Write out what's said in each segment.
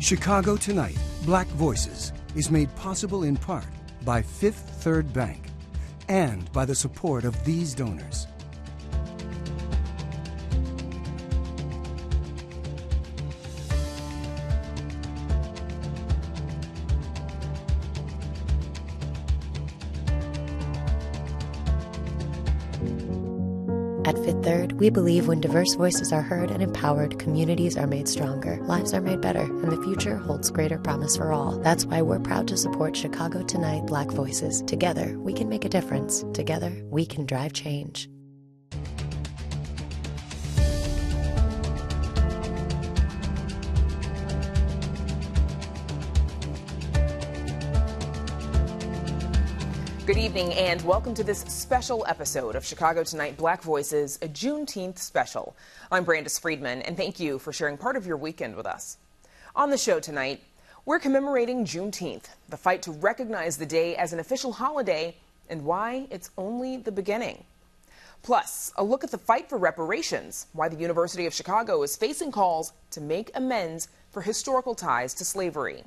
Chicago Tonight, Black Voices is made possible in part by Fifth Third Bank and by the support of these donors. At Fifth Third, we believe when diverse voices are heard and empowered, communities are made stronger, lives are made better, and the future holds greater promise for all. That's why we're proud to support Chicago Tonight Black Voices. Together, we can make a difference. Together, we can drive change. Good evening and welcome to this special episode of Chicago Tonight Black Voices, a Juneteenth special. I'm Brandis Friedman and thank you for sharing part of your weekend with us. On the show tonight, we're commemorating Juneteenth, the fight to recognize the day as an official holiday and why it's only the beginning. Plus, a look at the fight for reparations, why the University of Chicago is facing calls to make amends for historical ties to slavery.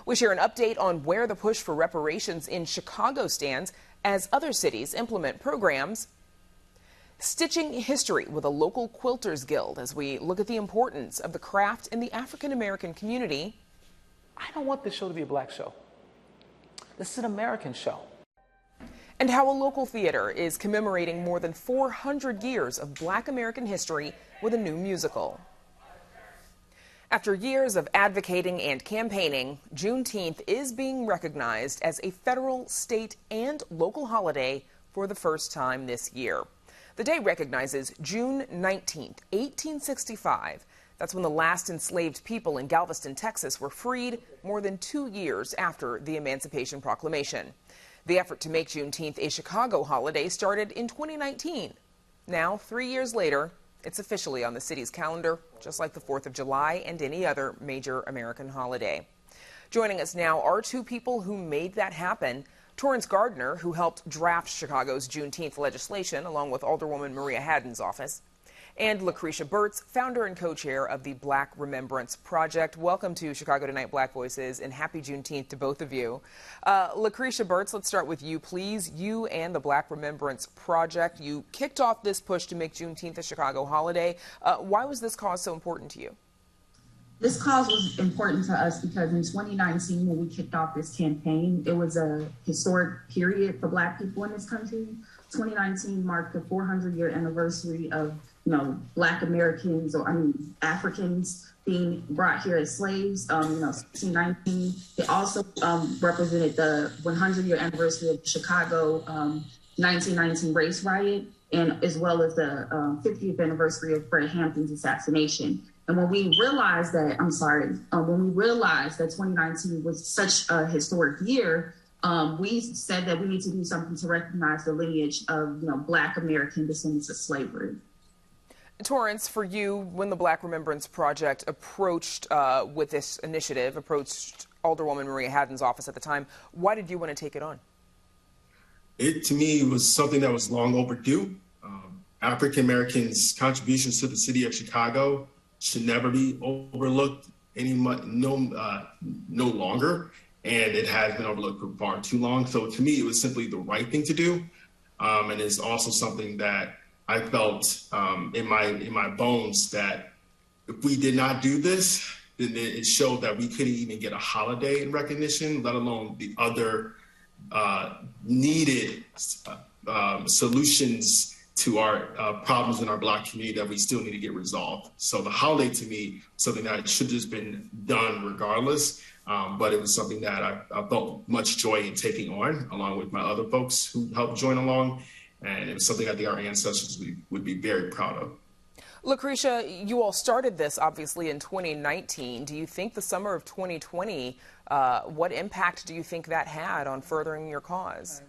We share an update on where the push for reparations in Chicago stands as other cities implement programs. Stitching history with a local quilters guild as we look at the importance of the craft in the African American community. I don't want this show to be a black show. This is an American show. And how a local theater is commemorating more than 400 years of Black American history with a new musical. After years of advocating and campaigning, Juneteenth is being recognized as a federal, state, and local holiday for the first time this year. The day recognizes June 19th, 1865. That's when the last enslaved people in Galveston, Texas were freed more than 2 years after the Emancipation Proclamation. The effort to make Juneteenth a Chicago holiday started in 2019. Now, 3 years later, it's officially on the city's calendar, just like the 4th of July and any other major American holiday. Joining us now are two people who made that happen. Torrance Gardner, who helped draft Chicago's Juneteenth legislation, along with Alderwoman Maria Haddon's office, and Lucretia Burtz, founder and co-chair of the Black Remembrance Project. Welcome to Chicago Tonight Black Voices, and happy Juneteenth to both of you. Lucretia Burtz, let's start with you, please. You and the Black Remembrance Project, you kicked off this push to make Juneteenth a Chicago holiday. Why was this cause so important to you? This cause was important to us because in 2019, when we kicked off this campaign, it was a historic period for Black people in this country. 2019 marked the 400-year anniversary of Black Americans, Africans being brought here as slaves, 1619. It also represented the 100-year anniversary of the Chicago 1919 race riot, and as well as the 50th anniversary of Fred Hampton's assassination. And when we realized that, when we realized that 2019 was such a historic year, we said that we need to do something to recognize the lineage of, Black American descendants of slavery. Torrance, for you, when the Black Remembrance Project approached with this initiative, approached Alderwoman Maria Haddon's office at the time, why did you want to take it on? It, to me, was something that was long overdue. African Americans' contributions to the city of Chicago should never be overlooked no longer, and it has been overlooked for far too long. So to me, it was simply the right thing to do, and it's also something that I felt in my bones that if we did not do this, then it showed that we couldn't even get a holiday in recognition, let alone the other needed solutions to our problems in our Black community that we still need to get resolved. So the holiday, to me, something that should have just been done regardless, but it was something that I felt much joy in taking on, along with my other folks who helped join along. And it was something I think our ancestors would be very proud of. Lucretia, you all started this obviously in 2019. Do you think the summer of 2020, what impact do you think that had on furthering your cause?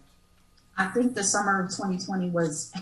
I think the summer of 2020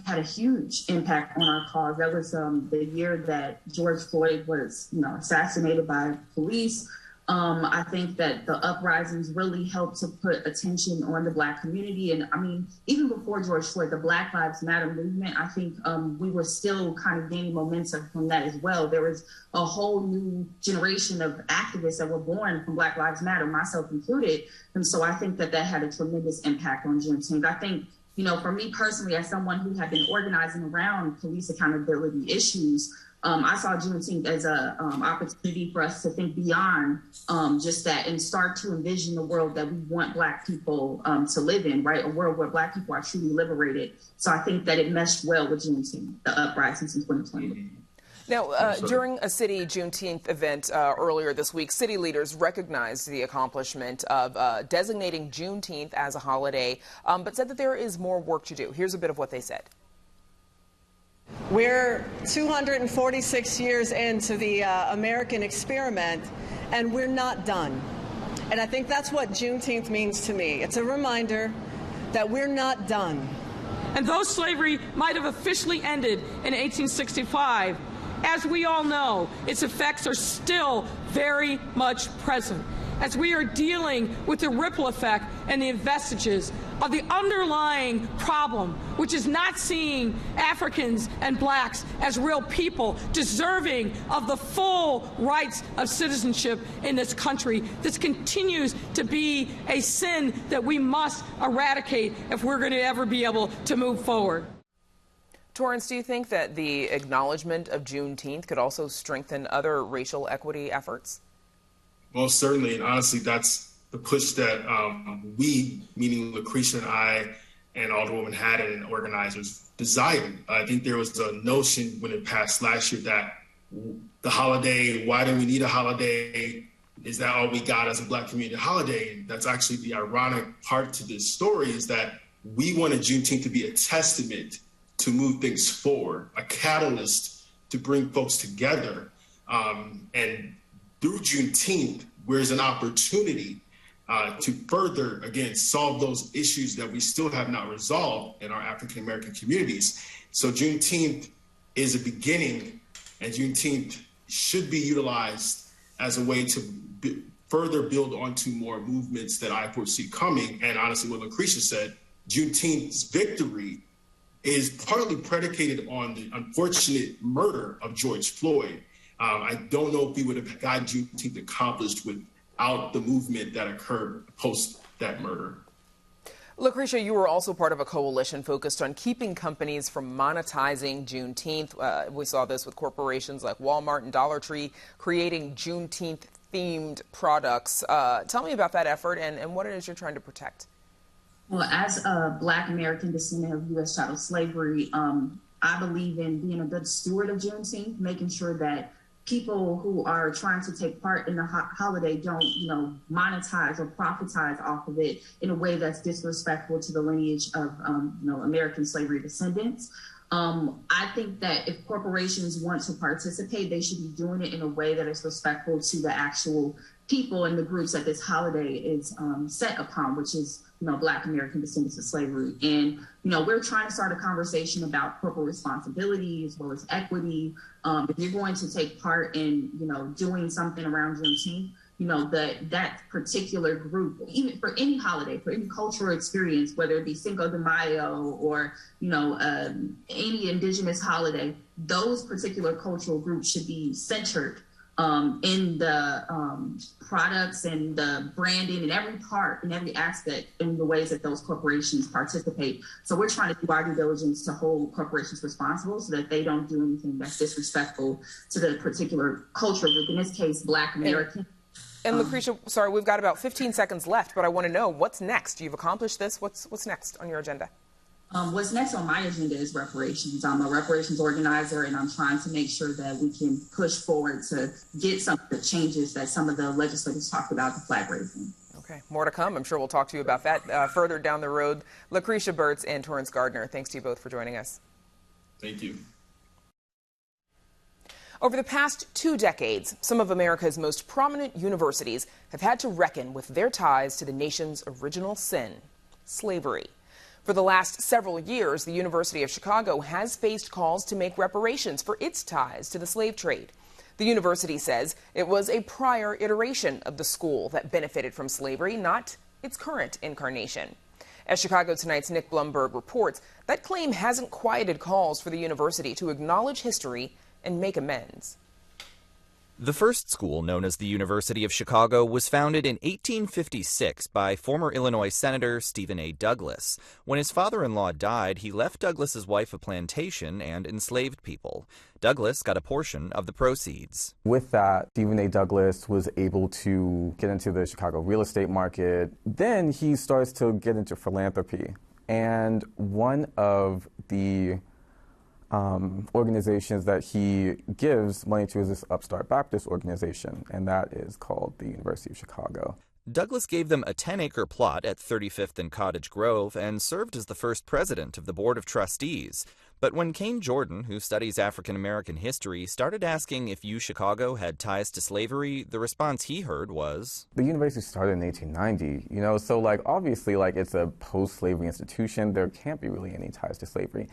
had a huge impact on our cause. That was the year that George Floyd was, assassinated by police. I think that the uprisings really helped to put attention on the Black community. And I mean, even before George Floyd, the Black Lives Matter movement, I think we were still kind of gaining momentum from that as well. There was a whole new generation of activists that were born from Black Lives Matter, myself included. And so I think that that had a tremendous impact on Juneteenth. I think, you know, for me personally, as someone who had been organizing around police accountability issues, I saw Juneteenth as a opportunity for us to think beyond just that and start to envision the world that we want Black people to live in, right? A world where Black people are truly liberated. So I think that it meshed well with Juneteenth, the uprisings in 2020. Now, during a city Juneteenth event earlier this week, city leaders recognized the accomplishment of designating Juneteenth as a holiday, but said that there is more work to do. Here's a bit of what they said. We're 246 years into the American experiment, and we're not done. And I think that's what Juneteenth means to me. It's a reminder that we're not done. And though slavery might have officially ended in 1865, as we all know, its effects are still very much present, as we are dealing with the ripple effect and the vestiges of the underlying problem, which is not seeing Africans and Blacks as real people deserving of the full rights of citizenship in this country. This continues to be a sin that we must eradicate if we're going to ever be able to move forward. Torrance, do you think that the acknowledgement of Juneteenth could also strengthen other racial equity efforts? Most certainly, and honestly, that's the push that we, meaning Lucretia and I and Alderwoman Haddon and organizers, desired. I think there was a notion when it passed last year that the holiday, why do we need a holiday? Is that all we got as a Black community holiday? And that's actually the ironic part to this story, is that we wanted Juneteenth to be a testament to move things forward, a catalyst to bring folks together. And through Juneteenth, there's an opportunity to further, again, solve those issues that we still have not resolved in our African-American communities. So Juneteenth is a beginning, and Juneteenth should be utilized as a way to further build onto more movements that I foresee coming. And honestly, what Lucretia said, Juneteenth's victory is partly predicated on the unfortunate murder of George Floyd. I don't know if we would have gotten Juneteenth accomplished without the movement that occurred post that murder. Lucretia, you were also part of a coalition focused on keeping companies from monetizing Juneteenth. We saw this with corporations like Walmart and Dollar Tree creating Juneteenth-themed products. Tell me about that effort and what it is you're trying to protect. Well, as a Black American descendant of U.S. chattel slavery, I believe in being a good steward of Juneteenth, making sure that people who are trying to take part in the holiday don't, monetize or profitize off of it in a way that's disrespectful to the lineage of, American slavery descendants. I think that if corporations want to participate, they should be doing it in a way that is respectful to the actual people and the groups that this holiday is set upon, which is, Black American descendants of slavery. And, we're trying to start a conversation about corporate responsibility as well as equity. If you're going to take part in, doing something around Juneteenth, that particular group, even for any holiday, for any cultural experience, whether it be Cinco de Mayo or, any indigenous holiday, those particular cultural groups should be centered in the products and the branding and every part and every aspect in the ways that those corporations participate. So we're trying to do our due diligence to hold corporations responsible so that they don't do anything that's disrespectful to the particular cultural group, in this case, Black American. And Lucretia, sorry, we've got about 15 seconds left, but I want to know what's next. You've accomplished this. What's next on your agenda? What's next on my agenda is reparations. I'm a reparations organizer, and I'm trying to make sure that we can push forward to get some of the changes that some of the legislators talked about, the flag raising. Okay, more to come. I'm sure we'll talk to you about that further down the road. Lucretia Burtz and Torrance Gardner, thanks to you both for joining us. Thank you. Over the past 2 decades, some of America's most prominent universities have had to reckon with their ties to the nation's original sin, slavery. For the last several years, the University of Chicago has faced calls to make reparations for its ties to the slave trade. The university says it was a prior iteration of the school that benefited from slavery, not its current incarnation. As Chicago Tonight's Nick Blumberg reports, that claim hasn't quieted calls for the university to acknowledge history and make amends. The first school, known as the University of Chicago, was founded in 1856 by former Illinois Senator Stephen A. Douglas. When his father-in-law died, he left Douglas's wife a plantation and enslaved people. Douglas got a portion of the proceeds. With that, Stephen A. Douglas was able to get into the Chicago real estate market. Then he starts to get into philanthropy. And one of the organizations that he gives money to is this Upstart Baptist organization, and that is called the University of Chicago. Douglas gave them a 10-acre plot at 35th and Cottage Grove and served as the first president of the Board of Trustees. But when Kane Jordan, who studies African-American history, started asking if UChicago had ties to slavery, the response he heard was, the university started in 1890, so obviously it's a post-slavery institution. There can't be really any ties to slavery.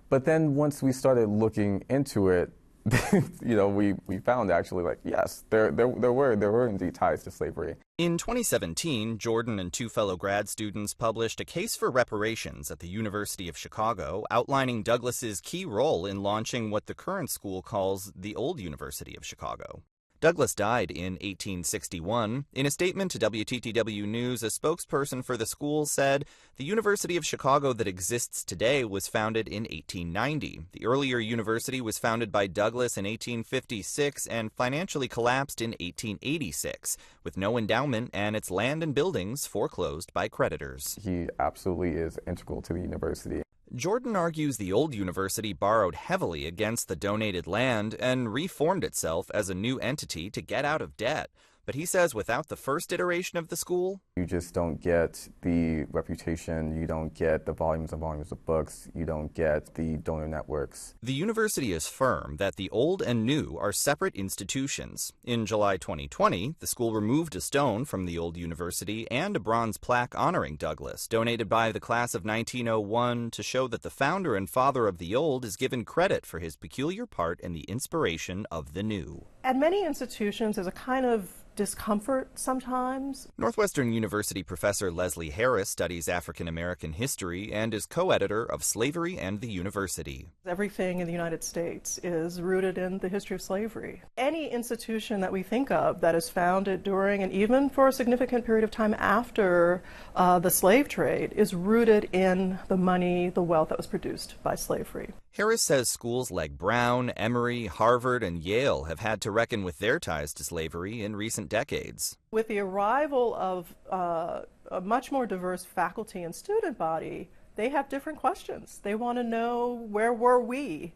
But then once we started looking into it, we found actually yes, there were indeed ties to slavery. In 2017, Jordan and two fellow grad students published a case for reparations at the University of Chicago, outlining Douglas's key role in launching what the current school calls the Old University of Chicago. Douglas died in 1861. In a statement to WTTW News, a spokesperson for the school said, the University of Chicago that exists today was founded in 1890. The earlier university was founded by Douglas in 1856 and financially collapsed in 1886, with no endowment and its land and buildings foreclosed by creditors. He absolutely is integral to the university. Jordan argues the old university borrowed heavily against the donated land and reformed itself as a new entity to get out of debt. But he says without the first iteration of the school, you just don't get the reputation, you don't get the volumes and volumes of books, you don't get the donor networks. The university is firm that the old and new are separate institutions. In July 2020, the school removed a stone from the old university and a bronze plaque honoring Douglas, donated by the class of 1901 to show that the founder and father of the old is given credit for his peculiar part in the inspiration of the new. At many institutions, there's a kind of discomfort sometimes. Northwestern University professor Leslie Harris studies African-American history and is co-editor of Slavery and the University. Everything in the United States is rooted in the history of slavery. Any institution that we think of that is founded during and even for a significant period of time after the slave trade is rooted in the money, the wealth that was produced by slavery. Harris says schools like Brown, Emory, Harvard, and Yale have had to reckon with their ties to slavery in recent decades. With the arrival of a much more diverse faculty and student body, they have different questions. They want to know, where were we?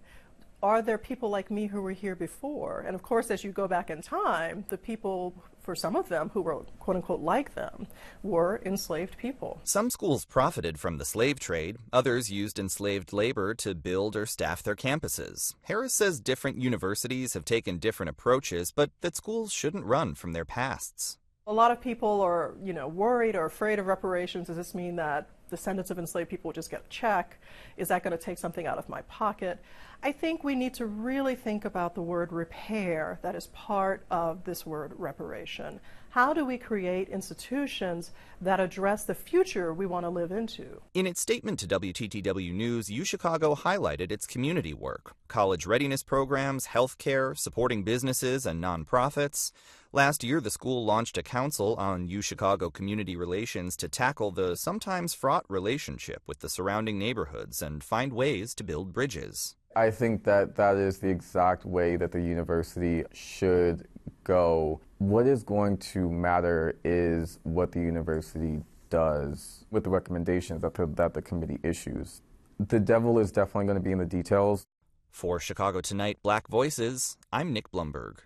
Are there people like me who were here before? And of course, as you go back in time, the people, for some of them who were quote-unquote like them, were enslaved people. Some schools profited from the slave trade. Others used enslaved labor to build or staff their campuses. Harris says different universities have taken different approaches, but that schools shouldn't run from their pasts. A lot of people are, worried or afraid of reparations. Does this mean that descendants of enslaved people will just get a check? Is that going to take something out of my pocket? I think we need to really think about the word repair that is part of this word reparation. How do we create institutions that address the future we want to live into? In its statement to WTTW News, UChicago highlighted its community work, college readiness programs, healthcare, supporting businesses and nonprofits. Last year, the school launched a council on UChicago community relations to tackle the sometimes fraught relationship with the surrounding neighborhoods and find ways to build bridges. I think that is the exact way that the university should go. What is going to matter is what the university does with the recommendations that the committee issues. The devil is definitely going to be in the details. For Chicago Tonight Black Voices, I'm Nick Blumberg.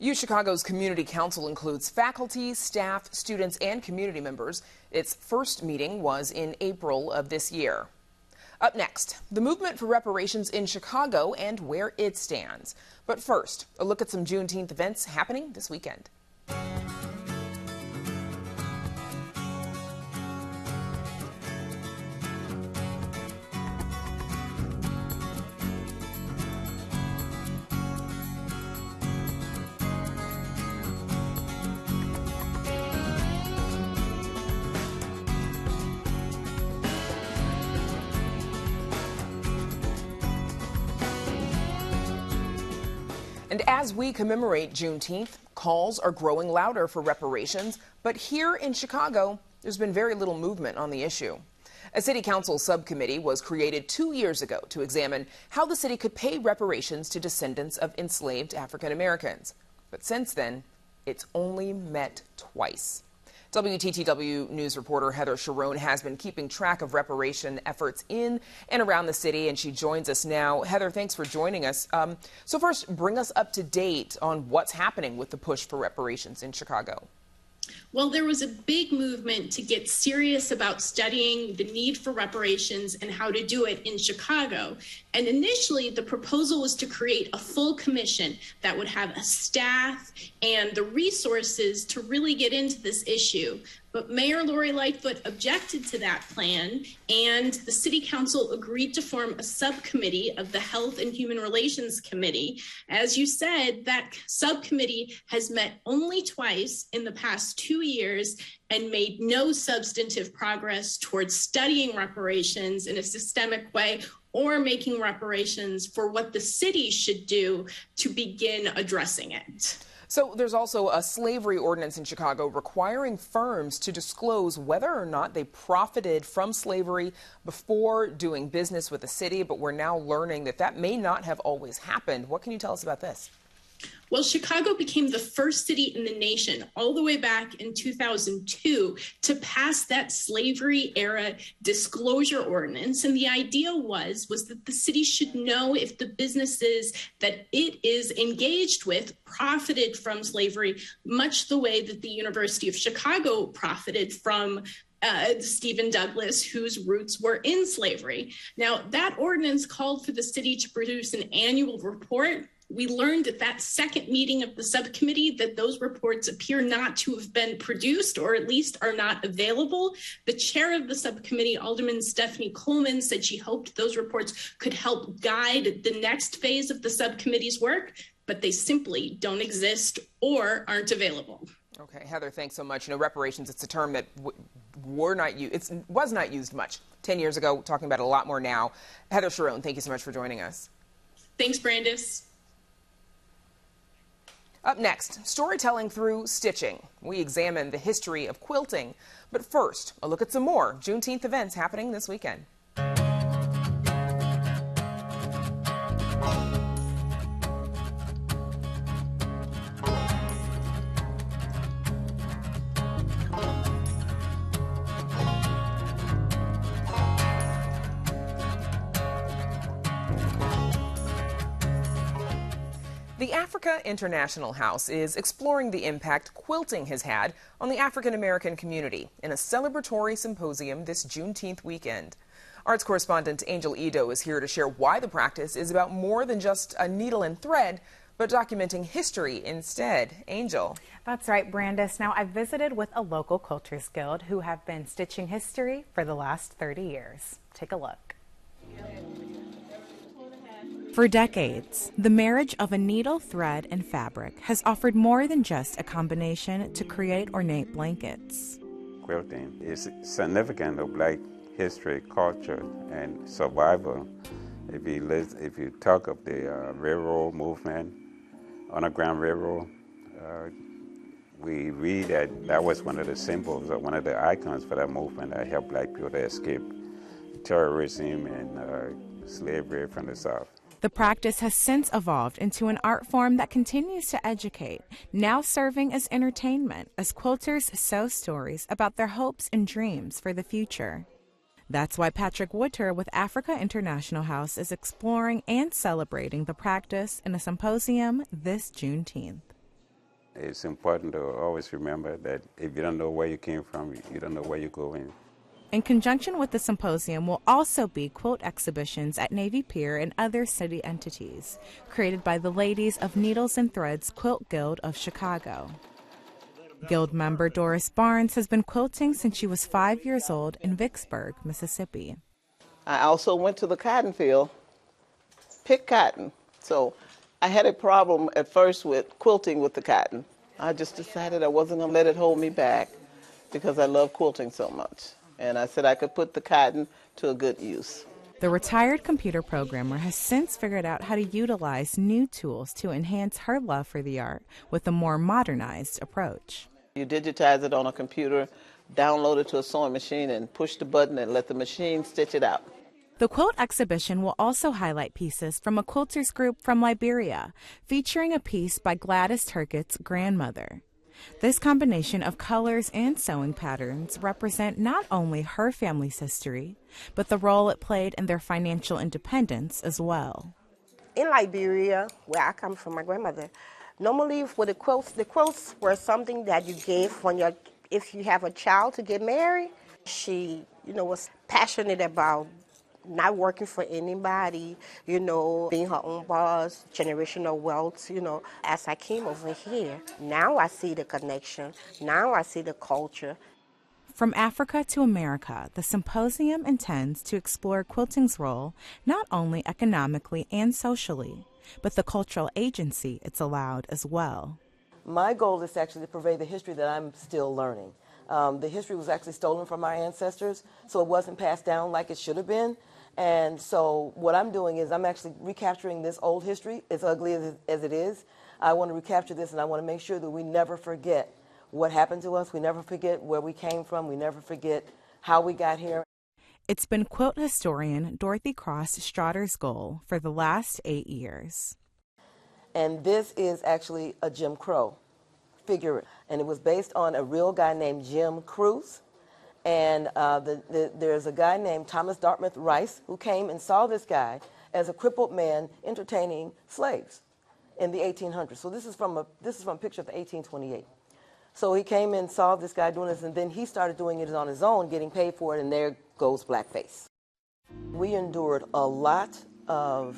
UChicago's Community Council includes faculty, staff, students, and community members. Its first meeting was in April of this year. Up next, the movement for reparations in Chicago and where it stands. But first, a look at some Juneteenth events happening this weekend. And as we commemorate Juneteenth, calls are growing louder for reparations. But here in Chicago, there's been very little movement on the issue. A city council subcommittee was created 2 years ago to examine how the city could pay reparations to descendants of enslaved African Americans. But since then, it's only met twice. WTTW News reporter Heather Sharon has been keeping track of reparation efforts in and around the city, and she joins us now. Heather, thanks for joining us. So first, bring us up to date on what's happening with the push for reparations in Chicago. Well, there was a big movement to get serious about studying the need for reparations and how to do it in Chicago. And initially, the proposal was to create a full commission that would have a staff and the resources to really get into this issue. But Mayor Lori Lightfoot objected to that plan, and the City Council agreed to form a subcommittee of the Health and Human Relations Committee. As you said, that subcommittee has met only twice in the past 2 years and made no substantive progress towards studying reparations in a systemic way or making reparations for what the city should do to begin addressing it. So there's also a slavery ordinance in Chicago requiring firms to disclose whether or not they profited from slavery before doing business with the city, but we're now learning that that may not have always happened. What can you tell us about this? Well, Chicago became the first city in the nation all the way back in 2002 to pass that slavery era disclosure ordinance. And the idea was that the city should know if the businesses that it is engaged with profited from slavery, much the way that the University of Chicago profited from Stephen Douglas, whose roots were in slavery. Now, that ordinance called for the city to produce an annual report. We learned at that second meeting of the subcommittee that those reports appear not to have been produced, or at least are not available. The chair of the subcommittee, Alderman Stephanie Coleman, said she hoped those reports could help guide the next phase of the subcommittee's work, but they simply don't exist or aren't available. Okay, Heather, thanks so much. You know, reparations, it's a term that was not used much 10 years ago, talking about it a lot more now. Heather Sharon, thank you so much for joining us. Thanks, Brandis. Up next, storytelling through stitching. We examine the history of quilting. But first, a look at some more Juneteenth events happening this weekend. The Africa International House is exploring the impact quilting has had on the African American community in a celebratory symposium this Juneteenth weekend. Arts correspondent Angel Edo is here to share why the practice is about more than just a needle and thread, but documenting history instead. Angel. That's right, Brandis. Now, I visited with a local quilters guild who have been stitching history for the last 30 years. Take a look. For decades, the marriage of a needle, thread, and fabric has offered more than just a combination to create ornate blankets. Quilting is significant of Black history, culture, and survival. If you talk of the railroad movement, Underground Railroad, we read that was one of the symbols or one of the icons for that movement that helped Black people to escape terrorism and slavery from the South. The practice has since evolved into an art form that continues to educate, now serving as entertainment as quilters sew stories about their hopes and dreams for the future. That's why Patrick Wooter with Africa International House is exploring and celebrating the practice in a symposium this Juneteenth. It's important to always remember that if you don't know where you came from, you don't know where you're going. In conjunction with the symposium will also be quilt exhibitions at Navy Pier and other city entities, created by the Ladies of Needles and Threads Quilt Guild of Chicago. Guild member Doris Barnes has been quilting since she was 5 years old in Vicksburg, Mississippi. I also went to the cotton field, picked cotton. So I had a problem at first with quilting with the cotton. I just decided I wasn't going to let it hold me back because I love quilting so much. And I said I could put the cotton to a good use. The retired computer programmer has since figured out how to utilize new tools to enhance her love for the art with a more modernized approach. You digitize it on a computer, download it to a sewing machine, and push the button and let the machine stitch it out. The quilt exhibition will also highlight pieces from a quilters group from Liberia, featuring a piece by Gladys Turcott's grandmother. This combination of colors and sewing patterns represent not only her family's history, but the role it played in their financial independence as well. In Liberia, where I come from, my grandmother, normally for the quilts were something that you gave when if you have a child to get married. She, was passionate about not working for anybody, being her own boss, generational wealth, As I came over here, now I see the connection, now I see the culture. From Africa to America, the symposium intends to explore quilting's role not only economically and socially, but the cultural agency it's allowed as well. My goal is actually to purvey the history that I'm still learning. The history was actually stolen from our ancestors, so it wasn't passed down like it should have been. And so what I'm doing is I'm actually recapturing this old history, as ugly as it is. I want to recapture this, and I want to make sure that we never forget what happened to us. We never forget where we came from. We never forget how we got here. It's been quilt historian Dorothy Cross Strotter's goal for the last 8 years. And this is actually a Jim Crow figure, and it was based on a real guy named Jim Cruz. And there's a guy named Thomas Dartmouth Rice who came and saw this guy as a crippled man entertaining slaves in the 1800s. So this is from a picture of 1828. So he came and saw this guy doing this, and then he started doing it on his own, getting paid for it, and there goes blackface. We endured a lot of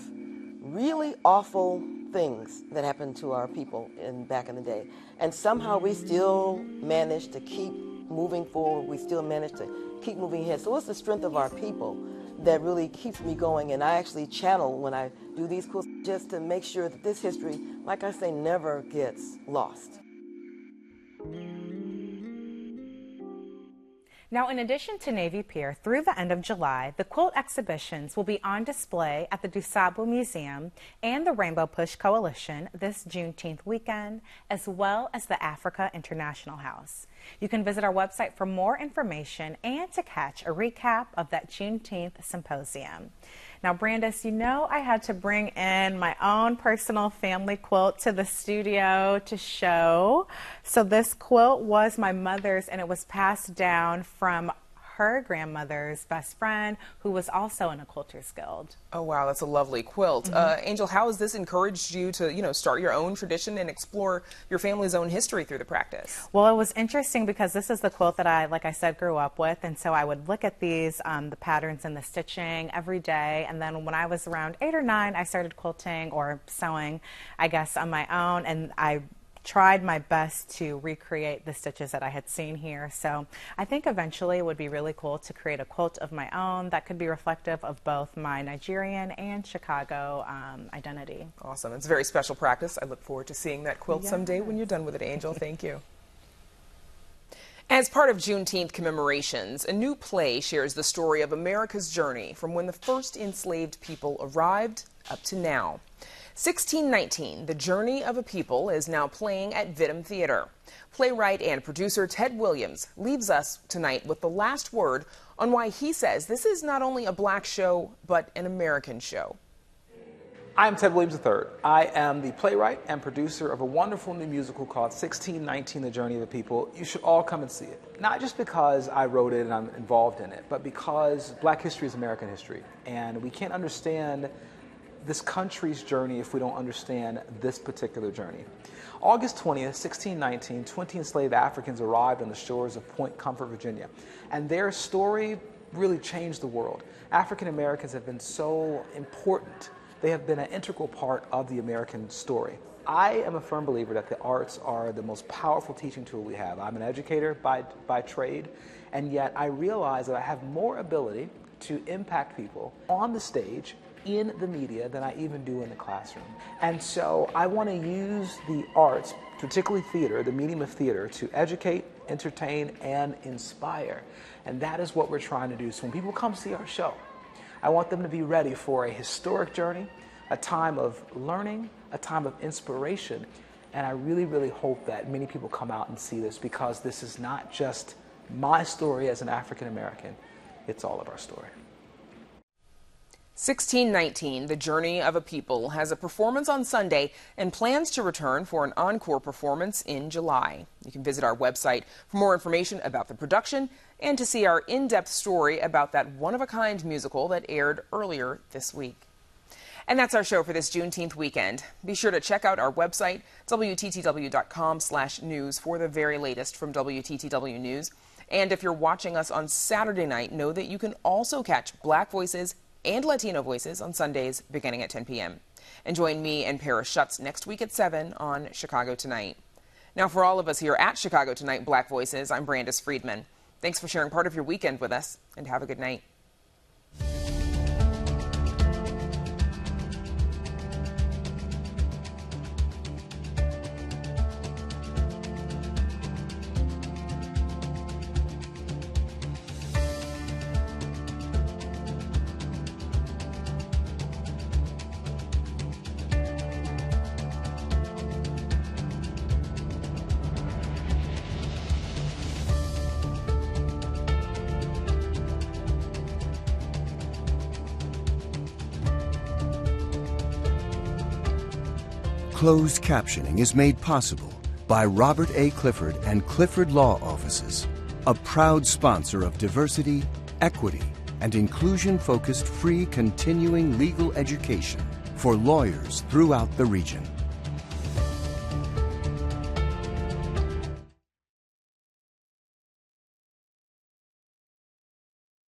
really awful things that happened to our people back in the day, and somehow we still managed to keep moving forward. We still managed to keep moving ahead. So it's the strength of our people that really keeps me going, and I actually channel when I do these quilts just to make sure that this history, like I say, never gets lost. Now, in addition to Navy Pier, through the end of July, the quilt exhibitions will be on display at the Dusable Museum and the Rainbow Push Coalition this Juneteenth weekend, as well as the Africa International House. You can visit our website for more information and to catch a recap of that Juneteenth symposium. Now, Brandis, I had to bring in my own personal family quilt to the studio to show. So this quilt was my mother's, and it was passed down from her grandmother's best friend, who was also in a Quilters Guild. Oh, wow, that's a lovely quilt. Angel, how has this encouraged you to, start your own tradition and explore your family's own history through the practice? Well, it was interesting because this is the quilt that I, like I said, grew up with, and so I would look at these, the patterns and the stitching every day, and then when I was around 8 or 9, I started quilting or sewing, I guess, on my own, and I tried my best to recreate the stitches that I had seen here. So I think eventually it would be really cool to create a quilt of my own that could be reflective of both my Nigerian and Chicago identity. Awesome. It's a very special practice. I look forward to seeing that quilt someday when you're done with it, Angel. Thank you. As part of Juneteenth commemorations, a new play shares the story of America's journey from when the first enslaved people arrived up to now. 1619, The Journey of a People, is now playing at Vidham Theater. Playwright and producer Ted Williams leaves us tonight with the last word on why he says this is not only a black show, but an American show. I'm Ted Williams III. I am the playwright and producer of a wonderful new musical called 1619, The Journey of the People. You should all come and see it. Not just because I wrote it and I'm involved in it, but because black history is American history. And we can't understand this country's journey if we don't understand this particular journey. August 20th, 1619, 20 enslaved Africans arrived on the shores of Point Comfort, Virginia, and their story really changed the world. African Americans have been so important. They have been an integral part of the American story. I am a firm believer that the arts are the most powerful teaching tool we have. I'm an educator by trade, and yet I realize that I have more ability to impact people on the stage, in the media, than I even do in the classroom. And so I want to use the arts, particularly theater, the medium of theater, to educate, entertain, and inspire. And that is what we're trying to do. So when people come see our show, I want them to be ready for a historic journey, a time of learning, a time of inspiration. And I really, really hope that many people come out and see this, because this is not just my story as an African American, it's all of our story. 1619, The Journey of a People, has a performance on Sunday and plans to return for an encore performance in July. You can visit our website for more information about the production and to see our in-depth story about that one-of-a-kind musical that aired earlier this week. And that's our show for this Juneteenth weekend. Be sure to check out our website, WTTW.com/news, for the very latest from WTTW News. And if you're watching us on Saturday night, know that you can also catch Black Voices and Latino Voices on Sundays beginning at 10 p.m. And join me and Paris Schutz next week at 7 on Chicago Tonight. Now, for all of us here at Chicago Tonight Black Voices, I'm Brandis Friedman. Thanks for sharing part of your weekend with us, and have a good night. Closed captioning is made possible by Robert A. Clifford and Clifford Law Offices, a proud sponsor of diversity, equity, and inclusion-focused free continuing legal education for lawyers throughout the region.